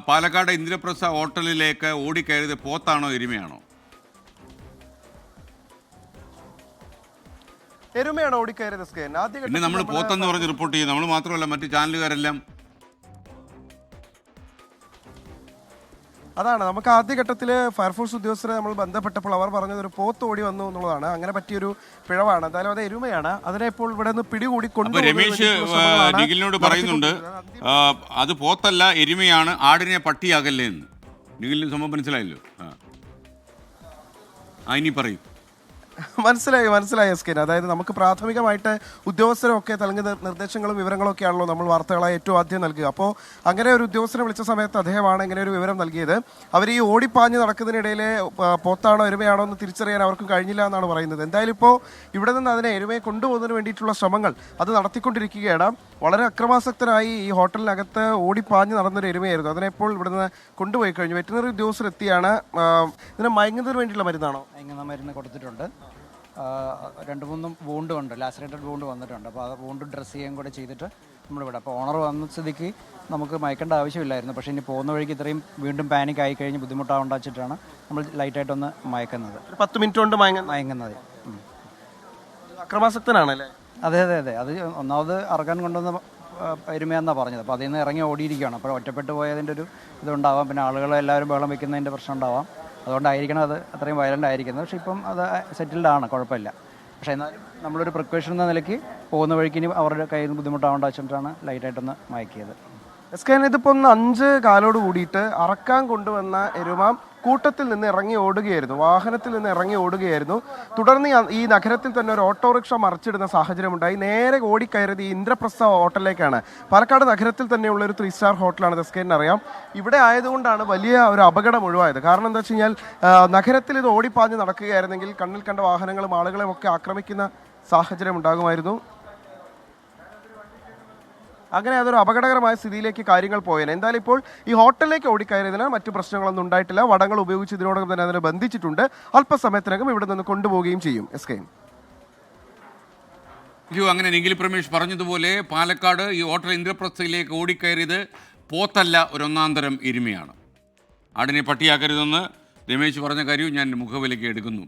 പാലക്കാട് ഇന്ദ്രപ്രസ്ഥ ഹോട്ടലിലേക്ക് ഓടിക്കയറിയത് പോത്താണോ എരുമയാണോ? എരുമയാണ് ഓടിക്കയറിയത്. പിന്നെ നമ്മൾ പോത്തെന്ന് പറഞ്ഞ് റിപ്പോർട്ട് ചെയ്യും. നമ്മൾ മാത്രമല്ല, മറ്റു ചാനലുകാരെല്ലാം. അതാണ് നമുക്ക് ആദ്യഘട്ടത്തിൽ ഫയർഫോഴ്സ് ഉദ്യോഗസ്ഥരെ നമ്മൾ ബന്ധപ്പെട്ടപ്പോൾ അവർ പറഞ്ഞത് ഒരു പോത്ത് ഓടി വന്നു എന്നുള്ളതാണ്. അങ്ങനെ പറ്റിയൊരു പിഴവാണ്. എന്തായാലും അത് എരുമയാണ്. അതിനെ ഇപ്പോൾ ഇവിടെ നിന്ന് പിടികൂടി രമേശ് നിഖിലിനോട് പറയുന്നുണ്ട് അത് പോത്തല്ല എരുമയാണ്, ആടിനെ പട്ടിയാകല്ലേ എന്ന്. നിഖിലിന് സംഭവം മനസ്സിലായല്ലോ. ഇനി പറയും. മനസ്സിലായി എസ്കേൻ. അതായത് നമുക്ക് പ്രാഥമികമായിട്ട് ഉദ്യോഗസ്ഥരൊക്കെ നൽകുന്ന നിർദ്ദേശങ്ങളും വിവരങ്ങളും ഒക്കെ ആണല്ലോ നമ്മൾ വാർത്തകളായി ഏറ്റവും ആദ്യം നൽകുക. അപ്പോൾ അങ്ങനെ ഒരു ഉദ്യോഗസ്ഥനെ വിളിച്ച സമയത്ത് അദ്ദേഹമാണ് ഇങ്ങനെ ഒരു വിവരം നൽകിയത്. അവർ ഈ ഓടിപ്പാഞ്ഞ് നടക്കുന്നതിനിടയിൽ പോത്താണോ എരുമയാണോ എന്ന് തിരിച്ചറിയാൻ അവർക്ക് കഴിഞ്ഞില്ല എന്നാണ് പറയുന്നത്. എന്തായാലും ഇപ്പോൾ ഇവിടെ നിന്ന് അതിനെ എരുമയെ കൊണ്ടുപോകുന്നതിന് വേണ്ടിയിട്ടുള്ള ശ്രമങ്ങൾ അത് നടത്തിക്കൊണ്ടിരിക്കുകയാണ്. വളരെ അക്രമാസക്തനായി ഈ ഹോട്ടലിനകത്ത് ഓടിപ്പാഞ്ഞ് നടന്നൊരു എരുമയായിരുന്നു. അതിനെ ഇപ്പോൾ ഇവിടെ നിന്ന് കൊണ്ടുപോയി കഴിഞ്ഞു. വെറ്റിനറി ഉദ്യോഗസ്ഥർ എത്തിയാണ്. ഇതിനെ മയങ്ങുന്നതിന് വേണ്ടിയിട്ടുള്ള മരുന്നാണോ? മയങ്ങുന്ന മരുന്ന് കൊടുത്തിട്ടുണ്ട്. 2-3 വൂണ്ട് ഉണ്ട്, ലാസറേറ്റഡ് വൂണ്ട് വന്നിട്ടുണ്ട്. അപ്പോൾ ആ വൂണ്ട് ഡ്രസ്സ് ചെയ്യുകയും കൂടെ ചെയ്തിട്ട് നമ്മളിവിടെ. അപ്പോൾ ഓണർ വന്ന സ്ഥിതിക്ക് നമുക്ക് മയക്കേണ്ട ആവശ്യമില്ലായിരുന്നു. പക്ഷേ ഇനി പോകുന്ന വഴിക്ക് ഇത്രയും വീണ്ടും പാനിക് ആയി കഴിഞ്ഞ് ബുദ്ധിമുട്ടാവേണ്ട വെച്ചിട്ടാണ് നമ്മൾ ലൈറ്റായിട്ടൊന്ന് മയക്കുന്നത്. 10 മിനിറ്റ് കൊണ്ട് മയങ്ങുന്നത്. അക്രമാസക്തനാണല്ലേ? അതെ. അത് ഒന്നാമത് അറക്കാൻ കൊണ്ടുവന്ന എരുമയെന്നാണ് പറഞ്ഞത്. അപ്പോൾ അതിൽ നിന്ന് ഇറങ്ങി ഓടിയിരിക്കുകയാണ്. അപ്പോൾ ഒറ്റപ്പെട്ട് പോയതിൻ്റെ ഒരു ഇതുണ്ടാവാം. പിന്നെ ആളുകളെല്ലാവരും ബഹളം വയ്ക്കുന്നതിൻ്റെ പ്രശ്നം ഉണ്ടാവാം. അതുകൊണ്ടായിരിക്കണം അത് അത്രയും വയലൻ്റ് ആയിരിക്കുന്നത്. പക്ഷേ ഇപ്പം അത് സെറ്റിൽഡ് ആണ്, കുഴപ്പമില്ല. പക്ഷേ എന്നാലും നമ്മളൊരു പ്രിക്കോഷൻ എന്ന നിലയ്ക്ക് പോകുന്ന വഴിക്ക് ഇനി അവരുടെ കയ്യിൽ നിന്ന് ബുദ്ധിമുട്ടാവേണ്ട വെച്ചിട്ടാണ് ലൈറ്റായിട്ടൊന്ന് മയക്കിയത്. എസ്കേൻ, ഇതിപ്പോൾ ഒന്ന് 5 കാലോട് കൂടിയിട്ട് അറക്കാൻ കൊണ്ടുവന്ന എരുമ കൂട്ടത്തിൽ നിന്ന് ഇറങ്ങി ഓടുകയായിരുന്നു, വാഹനത്തിൽ നിന്ന് ഇറങ്ങി ഓടുകയായിരുന്നു. തുടർന്ന് ഈ നഗരത്തിൽ തന്നെ ഒരു ഓട്ടോറിക്ഷ മറിച്ചിടുന്ന സാഹചര്യമുണ്ടായി. നേരെ ഓടിക്കയറിയത് ഈ ഇന്ദ്രപ്രസ്ഥ ഹോട്ടലിലേക്കാണ്. പാലക്കാട് നഗരത്തിൽ തന്നെയുള്ള ഒരു 3 സ്റ്റാർ ഹോട്ടലാണ്. എസ്കേൻ അറിയാം, ഇവിടെ ആയതുകൊണ്ടാണ് വലിയ ഒരു അപകടം ഒഴിവായത്. കാരണം എന്താ വെച്ച് കഴിഞ്ഞാൽ നഗരത്തിൽ ഇത് ഓടിപ്പാഞ്ഞ് നടക്കുകയായിരുന്നെങ്കിൽ കണ്ണിൽ കണ്ട വാഹനങ്ങളും ആളുകളെയും ഒക്കെ ആക്രമിക്കുന്ന സാഹചര്യം ഉണ്ടാകുമായിരുന്നു. അങ്ങനെ അതൊരു അപകടകരമായ സ്ഥിതിയിലേക്ക് കാര്യങ്ങൾ പോയേനെ. എന്തായാലും ഇപ്പോൾ ഈ ഹോട്ടലിലേക്ക് ഓടിക്കയറിയതിന് മറ്റു പ്രശ്നങ്ങളൊന്നും ഉണ്ടായിട്ടില്ല. വടങ്ങൾ ഉപയോഗിച്ച് ഇതിനോടൊപ്പം തന്നെ അതിനെ ബന്ധിച്ചിട്ടുണ്ട്. അല്പസമയത്തിനകം ഇവിടെ നിന്ന് കൊണ്ടുപോവുകയും ചെയ്യും. എസ്കേൻ, അങ്ങനെ നിഖിൽ പ്രമേഷ് പറഞ്ഞതുപോലെ പാലക്കാട് ഈ ഹോട്ടൽ ഇന്ദ്രപ്രസ്ഥയിലേക്ക് ഓടിക്കയറിയത് പോത്തല്ല, ഒരു ഒന്നാന്തരം എരുമയാണ്. ആടിനെ പട്ടിയാക്കരുതെന്ന് രമേശ് പറഞ്ഞ കാര്യം ഞാൻ മുഖവിലേക്ക് എടുക്കുന്നു.